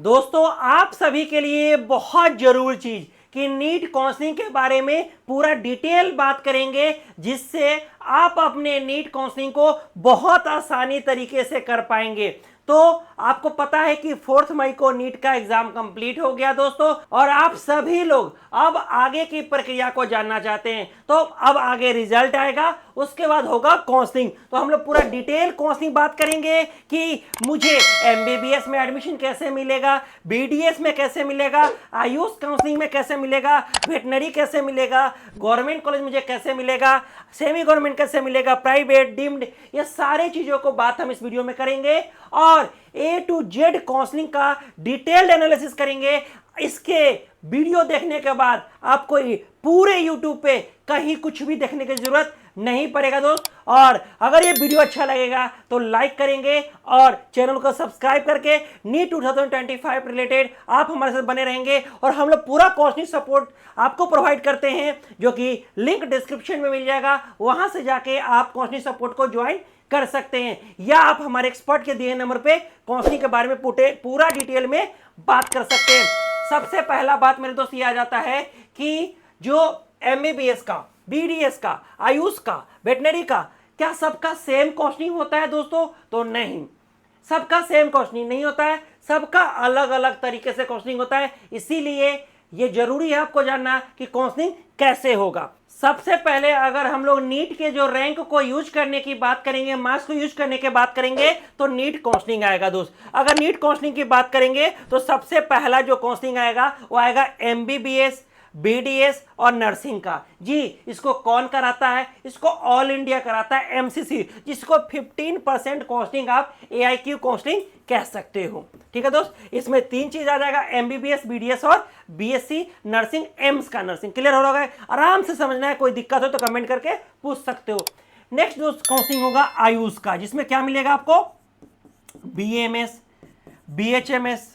दोस्तों आप सभी के लिए बहुत जरूरी चीज कि नीट काउंसलिंग के बारे में पूरा डिटेल बात करेंगे, जिससे आप अपने नीट काउंसलिंग को बहुत आसानी तरीके से कर पाएंगे। तो आपको पता है कि 4 मई को नीट का एग्जाम कंप्लीट हो गया दोस्तों, और आप सभी लोग अब आगे की प्रक्रिया को जानना चाहते हैं। तो अब आगे रिजल्ट आएगा, उसके बाद होगा काउंसलिंग। तो हम लोग पूरा डिटेल काउंसलिंग बात करेंगे कि मुझे एमबीबीएस में एडमिशन कैसे मिलेगा, बीडीएस में कैसे मिलेगा, आयुष काउंसलिंग में कैसे मिलेगा, वेटनरी कैसे मिलेगा, गवर्नमेंट कॉलेज मुझे कैसे मिलेगा, सेमी गवर्नमेंट कैसे मिलेगा, प्राइवेट, डीम्ड, ये सारे चीजों को बात हम इस वीडियो में करेंगे और A to Z काउंसलिंग का डिटेल्ड एनालिसिस करेंगे। इसके वीडियो देखने के बाद आपको पूरे YouTube पे कहीं कुछ भी देखने की जरूरत नहीं पड़ेगा दोस्त। और अगर ये वीडियो अच्छा लगेगा तो लाइक करेंगे और चैनल को सब्सक्राइब करके नीट 2025 रिलेटेड आप हमारे साथ बने रहेंगे। और हम लोग पूरा काउंसलिंग सपोर्ट आपको प्रोवाइड करते हैं, जो कि लिंक डिस्क्रिप्शन में मिल जाएगा, वहां से जाके आप काउंसलिंग सपोर्ट को ज्वाइन कर सकते हैं, या आप हमारे एक्सपर्ट के दिए नंबर पे काउंसलिंग के बारे में पूरा डिटेल में बात कर सकते हैं। सबसे पहला बात मेरे दोस्त ये आ जाता है कि जो एमबीबीएस का, बीडीएस का, आयुष का, वेटनरी का, क्या सबका सेम काउंसलिंग होता है दोस्तों? तो नहीं, सबका सेम काउंसलिंग नहीं होता है, सबका अलग अलग तरीके से काउंसलिंग होता है। इसीलिए ये जरूरी है आपको जानना कि काउंसलिंग कैसे होगा। सबसे पहले अगर हम लोग नीट के जो रैंक को यूज करने की बात करेंगे, मार्क्स को यूज करने की बात करेंगे, तो नीट काउंसलिंग आएगा दोस्त। अगर नीट काउंसलिंग की बात करेंगे तो सबसे पहला जो काउंसलिंग आएगा वो आएगा एमबीबीएस, बीडीएस और नर्सिंग का। जी, इसको कौन कराता है? इसको ऑल इंडिया कराता है, एमसीसी, जिसको 15% काउंसलिंग आप एआईक्यू काउंसलिंग कह सकते हो। ठीक है दोस्त, इसमें 3 चीज आ जाएगा, एमबीबीएस, बीडीएस और बीएससी नर्सिंग, एम्स का नर्सिंग। क्लियर हो रहा है? आराम से समझना है, कोई दिक्कत हो तो कमेंट करके पूछ सकते हो। नेक्स्ट दोस्त काउंसलिंग होगा आयुष का, जिसमें क्या मिलेगा आपको? बीएमएस, बीएचएमएस,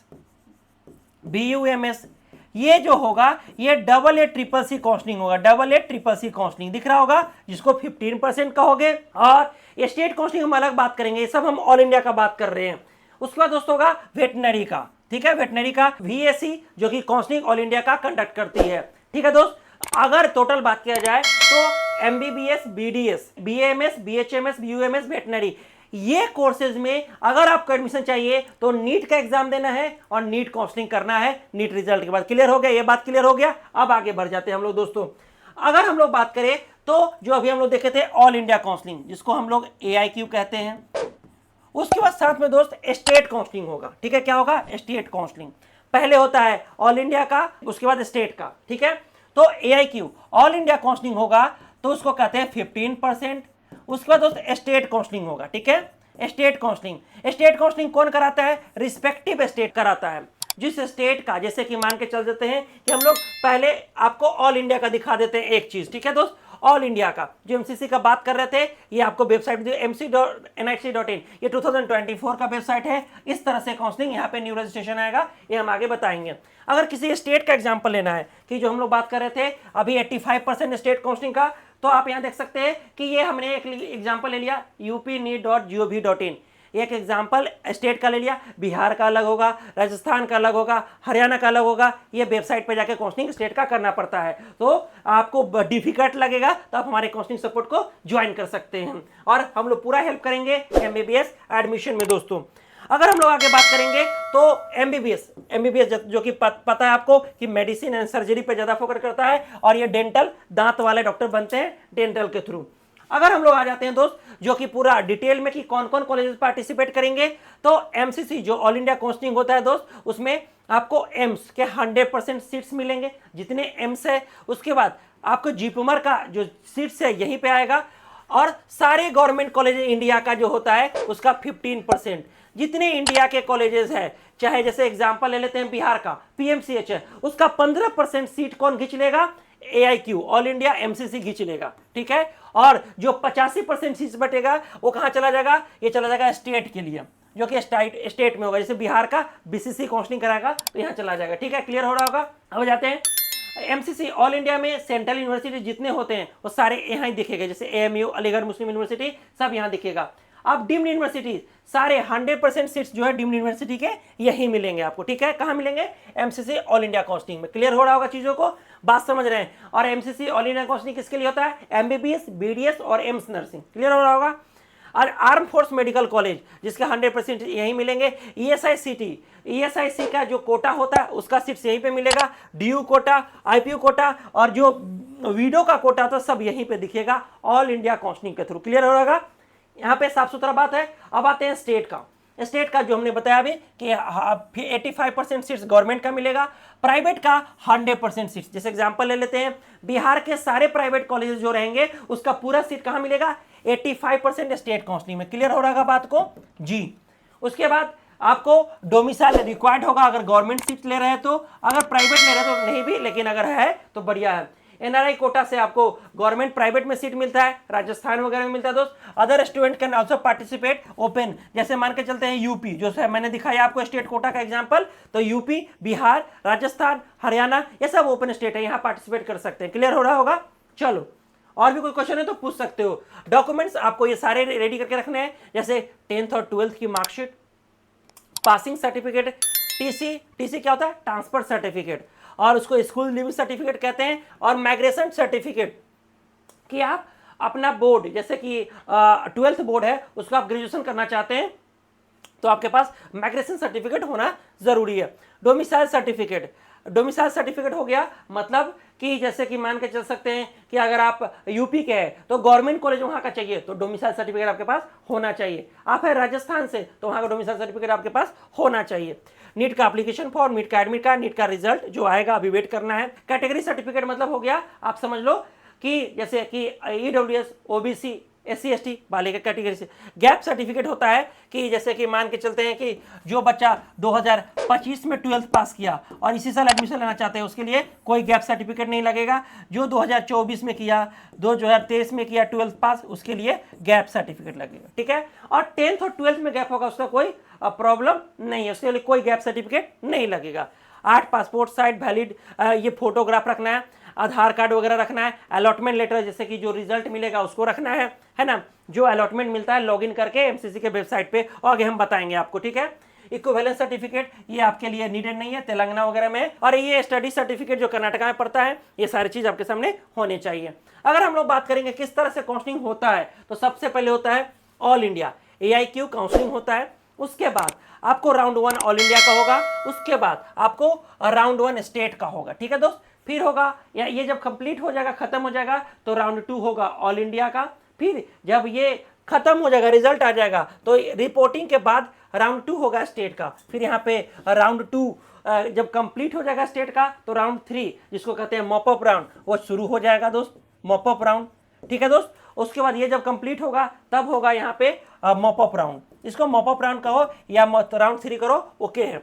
बीयूएमएस, ये जो होगा ये AA-CCC काउंसलिंग होगा। AA-CCC काउंसलिंग दिख रहा होगा, जिसको 15% कहोगे। और ये स्टेट काउंसलिंग हम अलग बात करेंगे, ये सब हम ऑल इंडिया का बात कर रहे हैं। उसके बाद दोस्तों होगा वेटनरी का। ठीक है, वेटनरी का VAC, जो कि काउंसलिंग ऑल इंडिया का कंडक्ट करती है। ठीक है दोस्त, अगर टोटल बात किया जाए तो MBBS, BDS, BMS, BHMS, BUMS, veterinary, ये कोर्सेज में अगर आपको एडमिशन चाहिए तो नीट का एग्जाम देना है और नीट काउंसलिंग करना है नीट रिजल्ट के बाद। क्लियर हो गया? ये बात क्लियर हो गया। अब आगे बढ़ जाते हैं हम लोग दोस्तों। अगर हम लोग बात करें तो जो अभी हम लोग देखे थे ऑल इंडिया काउंसलिंग, जिसको हम लोग एआईक्यू कहते हैं, उसके बाद साथ में दोस्त स्टेट काउंसलिंग होगा। ठीक है, क्या होगा? State counselling. पहले होता है ऑल इंडिया का, उसके बाद स्टेट का। ठीक है, तो एआईक्यू ऑल इंडिया काउंसलिंग होगा तो उसको कहते हैं 15%। उसके बाद दोस्त स्टेट काउंसलिंग होगा। ठीक है, स्टेट काउंसलिंग। स्टेट काउंसलिंग कौन कराता है? रिस्पेक्टिव स्टेट कराता है। जिस स्टेट का, जैसे कि मान के चल देते हैं कि हम लोग पहले आपको ऑल इंडिया का दिखा देते हैं एक चीज। ठीक है दोस्त, ऑल इंडिया का जो एमसीसी का बात कर rहे थे, ये आपको वेबसाइट mc.nic.in, ये 2024 का वेबसाइट है। इस तरह से काउंसलिंग यहाँ पे न्यू रजिस्ट्रेशन आएगा, ये हम आगे बताएंगे। अगर किसी स्टेट का एग्जांपल लेना है कि जो हम लोग बात कर रहे थे अभी 85% स्टेट काउंसलिंग का, तो आप यहाँ देख सकते हैं कि ये हमने एक एग्जाम्पल ले लिया upneet.gov.in, एक एग्जाम्पल स्टेट का ले लिया। बिहार का अलग होगा, राजस्थान का अलग होगा, हरियाणा का अलग होगा। ये वेबसाइट पे जाके काउंसलिंग स्टेट का करना पड़ता है, तो आपको डिफिकल्ट लगेगा तो आप हमारे काउंसलिंग सपोर्ट को ज्वाइन कर सकते हैं और हम लोग पूरा हेल्प करेंगे एमबीबीएस एडमिशन में दोस्तों। अगर हम लोग आगे बात करेंगे तो एमबीबीएस जो कि पता है आपको कि मेडिसिन एंड सर्जरी पे ज्यादा फोकस करता है, और ये डेंटल, दांत वाले डॉक्टर बनते हैं डेंटल के थ्रू। अगर हम लोग आ जाते हैं दोस्त जो कि पूरा डिटेल में कि कौन कौन कॉलेजेस पार्टिसिपेट करेंगे, तो एमसीसी जो ऑल इंडिया काउंसलिंग होता है दोस्त, उसमें आपको एम्स के 100% सीट्स मिलेंगे, जितने एम्स है। उसके बाद आपको जीपीमर का जो सीट्स है यहीं पे आएगा, और सारे गवर्नमेंट कॉलेज इंडिया का जो होता है उसका 15%। जितने इंडिया के कॉलेजेस है, चाहे जैसे एग्जांपल ले लेते हैं बिहार का पीएमसीएच है, उसका 15% सीट कौन खींच लेगा? एआईक्यू, ऑल इंडिया एमसीसी खींच लेगा। ठीक है, और जो 85% सीट बटेगा वो कहां चला जाएगा? ये चला जाएगा स्टेट के लिए, जो कि स्टेट में होगा। जैसे बिहार का बीसीसी काउंसलिंग कराएगा तो यहाँ चला जाएगा। ठीक है, क्लियर हो रहा होगा। अब जाते हैं एमसीसी ऑल इंडिया में सेंट्रल यूनिवर्सिटी जितने होते हैं वो सारे यहाँ ही दिखेगा, जैसे एएमयू, अलीगढ़ मुस्लिम यूनिवर्सिटी, सब यहाँ दिखेगा। अब डीम्ड यूनिवर्सिटी सारे 100% सीट्स जो है डीम्ड यूनिवर्सिटी के यही मिलेंगे आपको, ठीक है। कहाँ मिलेंगे? एमसीसी ऑल इंडिया काउंसलिंग में। क्लियर हो रहा होगा चीजों को, बात समझ रहे हैं। और एमसीसी ऑल इंडिया काउंसलिंग किसके लिए होता है? एमबीबीएस, बीडीएस और एम्स नर्सिंग। क्लियर हो रहा होगा। और आर्म फोर्स मेडिकल कॉलेज जिसके 100% यही मिलेंगे। ईएसआईसी का जो कोटा होता है उसका सीट्स यहीं पे मिलेगा। डीयू कोटा, आईपीयू कोटा और जो वीडो का कोटा था सब यहीं पे दिखेगा ऑल इंडिया काउंसलिंग के थ्रू। क्लियर हो रहा होगा, यहाँ पे साफ सुथरा बात है। अब आते हैं स्टेट का। स्टेट का जो हमने बताया अभी कि 85% सीट्स गवर्नमेंट का मिलेगा, प्राइवेट का 100% सीट्स। जैसे एग्जांपल ले लेते हैं, बिहार के सारे प्राइवेट कॉलेजेस जो रहेंगे उसका पूरा सीट कहाँ मिलेगा? 85% स्टेट काउंसलिंग में। क्लियर हो रहा होगा बात को जी। उसके बाद आपको डोमिसाइल रिक्वायर्ड होगा अगर गवर्नमेंट सीट ले रहे हैं तो, अगर प्राइवेट ले रहे हैं तो नहीं भी, लेकिन अगर है तो बढ़िया है। एनआरआई कोटा से आपको गवर्नमेंट प्राइवेट में सीट मिलता है, राजस्थान वगैरह में मिलता है दोस्त। Other student can also participate open, जैसे मान के चलते हैं यूपी, जो है मैंने दिखाया आपको स्टेट कोटा का एग्जांपल, तो यूपी, बिहार, राजस्थान, हरियाणा ये सब ओपन स्टेट है, यहाँ पार्टिसिपेट कर सकते हैं। क्लियर हो रहा होगा। चलो और भी कोई क्वेश्चन है तो पूछ सकते हो। डॉक्यूमेंट्स आपको ये सारे रेडी करके रखने हैं, जैसे 10th और 12th की मार्कशीट, पासिंग सर्टिफिकेट, टीसी क्या होता है? ट्रांसफर सर्टिफिकेट, और उसको स्कूल लिविंग सर्टिफिकेट कहते हैं, और माइग्रेशन सर्टिफिकेट कि आप अपना बोर्ड, जैसे कि 12th बोर्ड है उसको आप ग्रेजुएशन करना चाहते हैं तो आपके पास माइग्रेशन सर्टिफिकेट होना जरूरी है। डोमिसाइल सर्टिफिकेट हो गया, मतलब कि जैसे कि मान के चल सकते हैं कि अगर आप यूपी के हैं तो गवर्नमेंट कॉलेज वहां का चाहिए तो डोमिसाइल सर्टिफिकेट आपके पास होना चाहिए। आप है राजस्थान से तो वहां का डोमिसाइल सर्टिफिकेट आपके पास होना चाहिए। नीट का एप्लीकेशन फॉर्म, नीट का एडमिट कार्ड, नीट का रिजल्ट जो आएगा अभी वेट करना है। कैटेगरी सर्टिफिकेट मतलब हो गया, आप समझ लो कि जैसे कि ईडब्ल्यूएस, ओबीसी, SC ST वाले के कैटेगरी से। गैप सर्टिफिकेट होता है कि जैसे कि मान के चलते हैं कि जो बच्चा 2025 में 12th पास किया और इसी साल एडमिशन लेना चाहते हैं उसके लिए कोई गैप सर्टिफिकेट नहीं लगेगा। जो 2024 में किया, 2023 में किया 12th पास, उसके लिए गैप सर्टिफिकेट लगेगा, ठीक है। और 10th और 12th में गैप होगा उसका कोई प्रॉब्लम नहीं है, उसके लिए कोई गैप सर्टिफिकेट नहीं लगेगा। 8 पासपोर्ट साइज वैलिड, ये फोटोग्राफ रखना है, आधार कार्ड वगैरह रखना है, अलॉटमेंट लेटर जैसे कि जो रिजल्ट मिलेगा उसको रखना है ना। जो अलॉटमेंट मिलता है लॉगिन करके एमसीसी के वेबसाइट पे, और आगे हम बताएंगे आपको, ठीक है। इक्विवेलेंस सर्टिफिकेट ये आपके लिए नीडेड नहीं है, तेलंगाना वगैरह में। और ये स्टडी सर्टिफिकेट जो कर्नाटका में पड़ता है, ये सारी चीज आपके सामने होनी चाहिए। अगर हम लोग बात करेंगे किस तरह से काउंसलिंग होता है, तो सबसे पहले होता है ऑल इंडिया AIQ काउंसलिंग होता है। उसके बाद आपको राउंड 1 ऑल इंडिया का होगा, उसके बाद आपको राउंड 1 स्टेट का होगा, ठीक है दोस्त। फिर होगा या ये जब कंप्लीट हो जाएगा, खत्म हो जाएगा, तो राउंड 2 होगा ऑल इंडिया का। फिर जब ये खत्म हो जाएगा, रिजल्ट आ जाएगा, तो रिपोर्टिंग के बाद राउंड 2 होगा स्टेट का। फिर यहाँ पे राउंड 2 जब कंप्लीट हो जाएगा स्टेट का, तो राउंड 3 जिसको कहते हैं मॉपअप राउंड, वो शुरू हो जाएगा दोस्त, मॉपअप राउंड, ठीक है दोस्त। उसके बाद ये जब कंप्लीट होगा तब होगा यहाँ पे मॉपअप राउंड, इसको मॉपअप राउंड कहो या राउंड 3 करो, ओके है।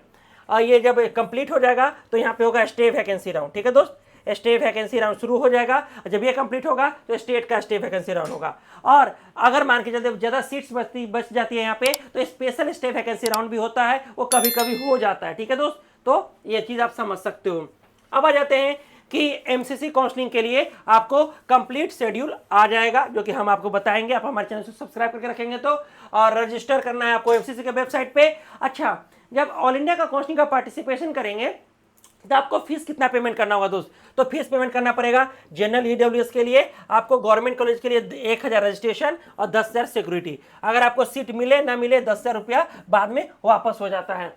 ये जब कंप्लीट हो जाएगा तो यहाँ पे होगा स्टे वैकेंसी राउंड, ठीक है दोस्त। स्टे वैकेंसी राउंड शुरू हो जाएगा, जब ये कंप्लीट होगा तो स्टेट का स्टे वैकेंसी राउंड होगा। और अगर मान के चलते ज़्यादा सीट्स बच जाती है यहाँ पे, तो स्पेशल स्टे वैकेंसी राउंड भी होता है, वो कभी कभी हो जाता है, ठीक है दोस्त। तो ये चीज़ आप समझ सकते हो। अब आ जाते हैं कि एमसीसी काउंसलिंग के लिए आपको कंप्लीट शेड्यूल आ जाएगा, जो कि हम आपको बताएंगे। आप हमारे चैनल से सब्सक्राइब करके रखेंगे तो, और रजिस्टर करना है आपको एमसीसी के वेबसाइट पे। अच्छा, जब ऑल इंडिया का काउंसलिंग का पार्टिसिपेशन करेंगे तो आपको फीस कितना पेमेंट करना होगा दोस्त? तो फीस पेमेंट करना पड़ेगा जनरल ईडब्ल्यूएस के लिए आपको, गवर्नमेंट कॉलेज के लिए 1000 रजिस्ट्रेशन और 10,000 सिक्योरिटी। अगर आपको सीट मिले ना मिले 10,000 रुपया बाद में वापस हो जाता है।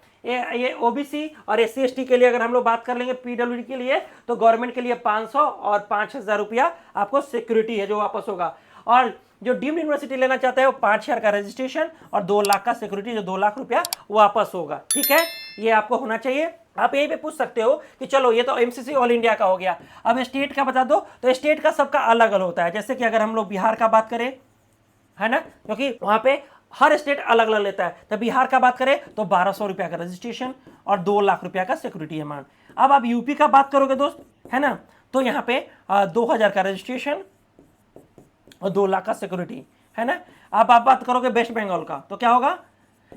ये ओबीसी और SC ST के लिए अगर हम लोग बात कर लेंगे, PWD के लिए, तो गवर्नमेंट के लिए 500 और 5,000 रुपया आपको सिक्योरिटी है जो वापस होगा। और जो डीम्ड यूनिवर्सिटी लेना चाहता है वो 5,000 का रजिस्ट्रेशन और 2 लाख का सिक्योरिटी, जो 2 लाख रुपया वापस होगा, ठीक है। ये आपको होना चाहिए। आप यही पे पूछ सकते हो कि चलो ये तो एमसीसी ऑल इंडिया का हो गया, अब स्टेट का बता दो। तो स्टेट का सबका अलग अलग होता है। जैसे कि अगर हम लोग बिहार का बात करें, है ना, क्योंकि वहां पे हर स्टेट अलग अलग लेता है। तो बिहार का बात करें तो 1200 रुपया का रजिस्ट्रेशन और 2 लाख रुपया का सिक्योरिटी अमाउंट। अब आप यूपी का बात करोगे दोस्त, है ना, तो यहाँ पे 2000 का रजिस्ट्रेशन और 2 लाख का सिक्योरिटी, है ना। अब आप बात करोगे वेस्ट बंगाल का, तो क्या होगा,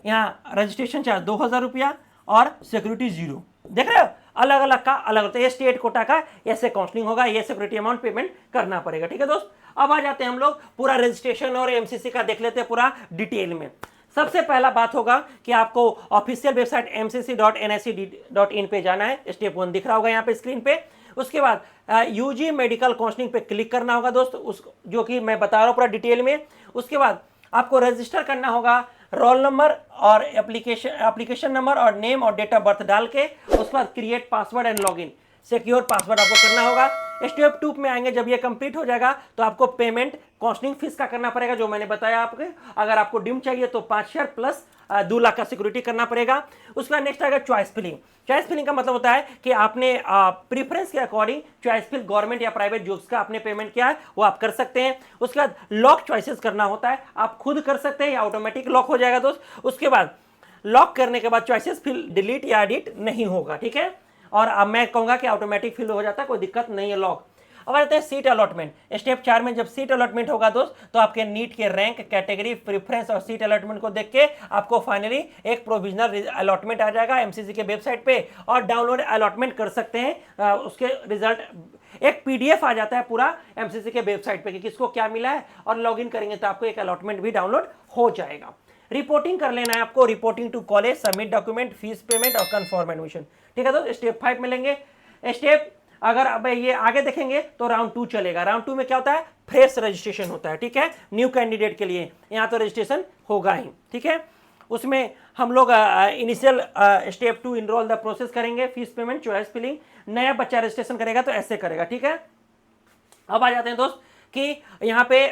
यहाँ रजिस्ट्रेशन चार्ज 2000 रुपया और सिक्योरिटी 0। देख रहे हो, अलग अलग का अलग होता है। ये स्टेट कोटा का ऐसे काउंसलिंग होगा, ये सिक्योरिटी अमाउंट पेमेंट करना पड़ेगा, ठीक है दोस्त। अब आ जाते हैं हम लोग पूरा रजिस्ट्रेशन और एमसीसी का देख लेते हैं पूरा डिटेल में। सबसे पहला बात होगा कि आपको ऑफिशियल वेबसाइट mcc.nic.in पे जाना है, स्टेप 1 दिख रहा होगा यहाँ पे स्क्रीन पे। उसके बाद यूजी मेडिकल काउंसलिंग पे क्लिक करना होगा दोस्त, उस जो कि मैं बता रहा हूँ पूरा डिटेल में। उसके बाद आपको रजिस्टर करना होगा, रोल नंबर और एप्लीकेशन नंबर और नेम और डेट ऑफ बर्थ डाल के। उसके बाद create password and login, secure password आपको करना होगा। स्टेप 2 में आएंगे, जब ये कंप्लीट हो जाएगा तो आपको पेमेंट काउंसलिंग फीस का करना पड़ेगा, जो मैंने बताया आपको। अगर आपको डिम चाहिए तो 5 शेयर प्लस 2 लाख का सिक्योरिटी करना पड़ेगा। उसके बाद नेक्स्ट आएगा चॉइस फिलिंग। चॉइस फिलिंग का मतलब होता है कि आपने प्रीफरेंस के अकॉर्डिंग चॉइस फिल गवर्नमेंट या प्राइवेट जॉब्स का आपने पेमेंट किया है वो आप कर सकते हैं। उसके बाद लॉक चॉइसेस करना होता है, आप खुद कर सकते हैं या ऑटोमेटिक लॉक हो जाएगा दोस्त। उसके बाद लॉक करने के बाद चॉइसेस फिल डिलीट या एडिट नहीं होगा, ठीक है। और अब मैं कहूँगा कि ऑटोमेटिक फिल हो जाता है, कोई दिक्कत नहीं है लॉक। अब आते हैं सीट अलॉटमेंट। स्टेप 4 में जब सीट अलॉटमेंट होगा दोस्त तो आपके नीट के रैंक, कैटेगरी, प्रेफरेंस और सीट अलॉटमेंट को देख के आपको फाइनली एक प्रोविजनल अलॉटमेंट आ जाएगा एमसीसी के वेबसाइट पे, और डाउनलोड अलॉटमेंट कर सकते हैं। उसके रिजल्ट एक पीडीएफ आ जाता है पूरा एमसीसी के वेबसाइट पे कि किसको क्या मिला है, और लॉगिन करेंगे तो आपको एक अलॉटमेंट भी डाउनलोड हो जाएगा। रिपोर्टिंग कर लेना है आपको, reporting to college, submit document, fees payment और कन्फर्म एडमिशन, ठीक है। तो स्टेप 5 में लेंगे। स्टेप अगर अब ये आगे देखेंगे तो राउंड 2 चलेगा। राउंड 2 में क्या होता है, फ्रेश रजिस्ट्रेशन होता है, ठीक है, न्यू कैंडिडेट के लिए यहाँ तो रजिस्ट्रेशन होगा ही, ठीक है। उसमें हम लोग initial step 2 enrol the process करेंगे, फीस पेमेंट, चॉइस फिलिंग। नया बच्चा रजिस्ट्रेशन करेगा तो ऐसे करेगा, ठीक है। अब आ जाते हैं दोस्त कि यहाँ पे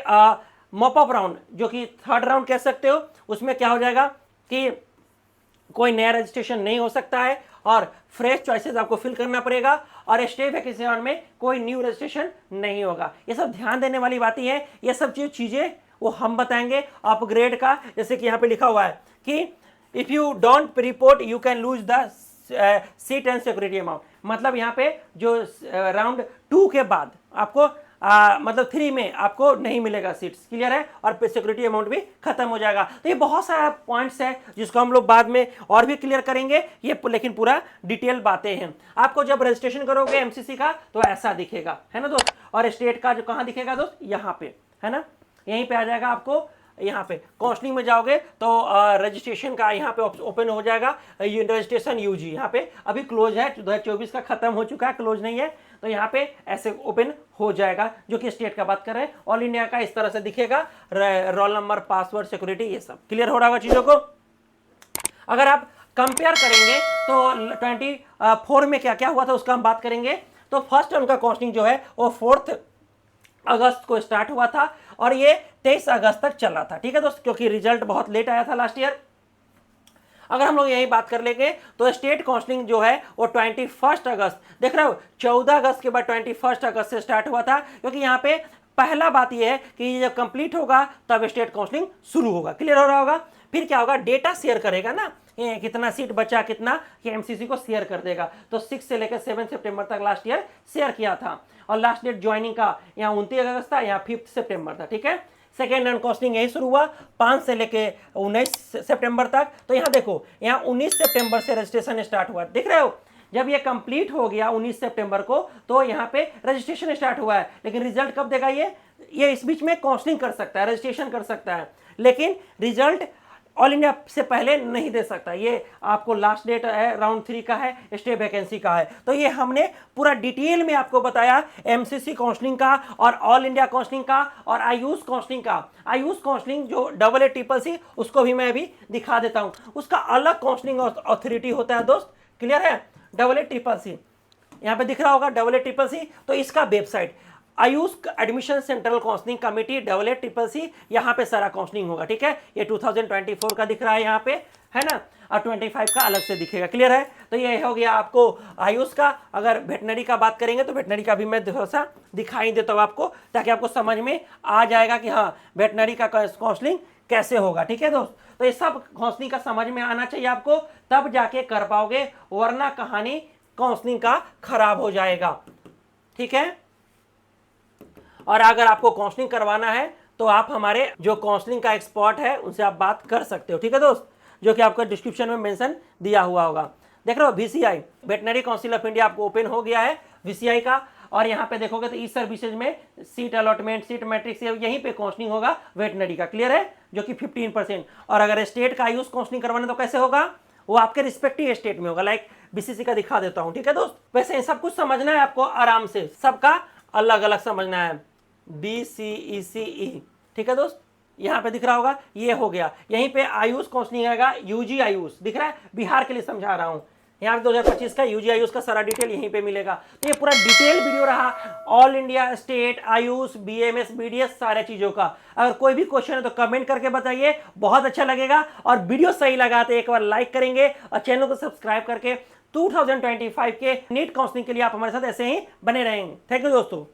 मॉपअप राउंड, जो कि 3rd राउंड कह सकते हो, उसमें क्या हो जाएगा कि कोई नया रजिस्ट्रेशन नहीं हो सकता है और फ्रेश चॉइसेस आपको फिल करना पड़ेगा, और स्टेप वैकेंसी राउंड में कोई न्यू रजिस्ट्रेशन नहीं होगा। ये सब ध्यान देने वाली बातें हैं, ये सब चीज़ें वो हम बताएंगे। अपग्रेड का जैसे कि यहाँ पे लिखा हुआ है कि if you don't report you can lose the seat and security amount. मतलब यहाँ पे जो राउंड 2 के बाद आपको मतलब 3 में आपको नहीं मिलेगा सीट्स, क्लियर है, और सिक्योरिटी अमाउंट भी खत्म हो जाएगा। तो ये बहुत सारा पॉइंट्स है जिसको हम लोग बाद में और भी क्लियर करेंगे, ये लेकिन पूरा डिटेल बातें हैं। आपको जब रजिस्ट्रेशन करोगे एमसीसी का तो ऐसा दिखेगा, है ना दोस्त, और स्टेट का जो कहाँ दिखेगा दोस्त, यहाँ पे, है ना, यहीं पे आ जाएगा आपको। यहाँ पे काउंसलिंग में जाओगे तो रजिस्ट्रेशन का यहाँ पे ओपन हो जाएगा, रजिस्ट्रेशन यूजी यहाँ पे अभी क्लोज है, 2024 का खत्म हो चुका है, क्लोज नहीं है, तो यहाँ पे ऐसे ओपन हो जाएगा, जो कि स्टेट का बात कर रहे हैं। ऑल इंडिया का इस तरह से दिखेगा, रोल नंबर, पासवर्ड, सिक्योरिटी, ये सब क्लियर हो रहा होगा चीज़ों को। अगर आप कंपेयर करेंगे तो 24 में क्या क्या हुआ था उसका हम बात करेंगे। तो फर्स्ट उनका काउंसलिंग जो है वो 4 अगस्त को स्टार्ट हुआ था और ये 23 अगस्त तक चला था, ठीक है दोस्त, क्योंकि रिजल्ट बहुत लेट आया था लास्ट ईयर। अगर हम लोग यही बात कर लेंगे तो स्टेट काउंसलिंग जो है वो 21 अगस्त, देख रहे हो, 14 अगस्त के बाद 21 अगस्त से स्टार्ट हुआ था, क्योंकि यहाँ पे पहला बात ये है कि जब कंप्लीट होगा तब स्टेट काउंसलिंग शुरू होगा, क्लियर हो रहा होगा। फिर क्या होगा, डेटा शेयर करेगा ना, कितना सीट बचा कितना, ये एमसीसी को शेयर कर देगा। तो 6 से लेकर 7 सितंबर तक लास्ट ईयर शेयर किया था, और लास्ट डेट ज्वाइनिंग का यहाँ 29 अगस्त था, यहाँ 5 सितंबर था, ठीक है। सेकेंड राउंड काउंसलिंग यही शुरू हुआ 5 से लेके 19 सितंबर तक। तो यहाँ देखो, यहाँ 19 सितंबर से रजिस्ट्रेशन स्टार्ट हुआ, देख रहे हो। जब ये कंप्लीट हो गया 19 सितंबर को तो यहाँ पे रजिस्ट्रेशन स्टार्ट हुआ है, लेकिन रिजल्ट कब देगा ये इस बीच में काउंसलिंग कर सकता है, रजिस्ट्रेशन कर सकता है, लेकिन रिजल्ट ऑल इंडिया से पहले नहीं दे सकता। ये आपको लास्ट डेट है राउंड 3 का है, स्टेट वैकेंसी का है। तो ये हमने पूरा डिटेल में आपको बताया एमसीसी काउंसलिंग का और ऑल इंडिया काउंसलिंग का और आयुष काउंसलिंग का। आयुष काउंसलिंग जो AA-CCC उसको भी मैं अभी दिखा देता हूँ, उसका अलग काउंसलिंग अथॉरिटी होता है दोस्त, क्लियर है। AA-CCC यहाँ पे दिख रहा होगा, AA-CCC, तो इसका website Ayush admission central counselling committee AA-CCC, यहाँ पे सारा काउंसलिंग होगा, ठीक है। ये 2024 का दिख रहा है यहाँ पे, है ना, और 25 का अलग से दिखेगा, क्लियर है। तो ये हो गया आपको आयुष का। अगर वेटनरी का बात करेंगे तो वेटनरी का भी मैं थोड़ा सा दिखाई देता हूँ आपको, ताकि आपको समझ में आ जाएगा कि हाँ वेटनरी का काउंसलिंग कैसे होगा, ठीक है दोस्त। तो ये सब काउंसलिंग का समझ में आना चाहिए आपको, तब जाके कर पाओगे, वरना कहानी काउंसलिंग का खराब हो जाएगा, ठीक है। और अगर आपको काउंसलिंग करवाना है तो आप हमारे जो काउंसलिंग का एक्सपर्ट है उनसे आप बात कर सकते हो, ठीक है दोस्त, जो कि आपको डिस्क्रिप्शन में मेंशन दिया हुआ होगा। देख रहे हो VCI veterinary council of India आपको ओपन हो गया है VCI का। और यहाँ पे देखोगे तो ई सर्विसेज में सीट अलॉटमेंट, सीट मैट्रिक्स, यहीं पे काउंसलिंग होगा वेटनरी का, क्लियर है, जो कि 15%। और अगर स्टेट का आयुष काउंसलिंग करवाने तो कैसे होगा, वो आपके रिस्पेक्टिव स्टेट में होगा। लाइक बीसीसी का दिखा देता हूं, ठीक है दोस्त। वैसे सब कुछ समझना है आपको आराम से, सबका अलग अलग समझना है, BCECE, ठीक है दोस्त। यहाँ पे दिख रहा होगा, ये हो गया। यहीं पे आयुष काउंसलिंग आएगा, यूजी आयुष दिख रहा है, बिहार के लिए समझा रहा हूँ। यहाँ पे 2025 का यूजी आयुष का सारा डिटेल यहीं पे मिलेगा। तो ये पूरा डिटेल वीडियो रहा all India state Ayush, BMS, BDS सारे चीजों का। अगर कोई भी क्वेश्चन है तो कमेंट करके बताइए, बहुत अच्छा लगेगा। और वीडियो सही लगा तो एक बार लाइक करेंगे और चैनल को सब्सक्राइब करके 2025 के नीट काउंसलिंग के लिए आप हमारे साथ ऐसे ही बने रहेंगे। थैंक यू दोस्तों।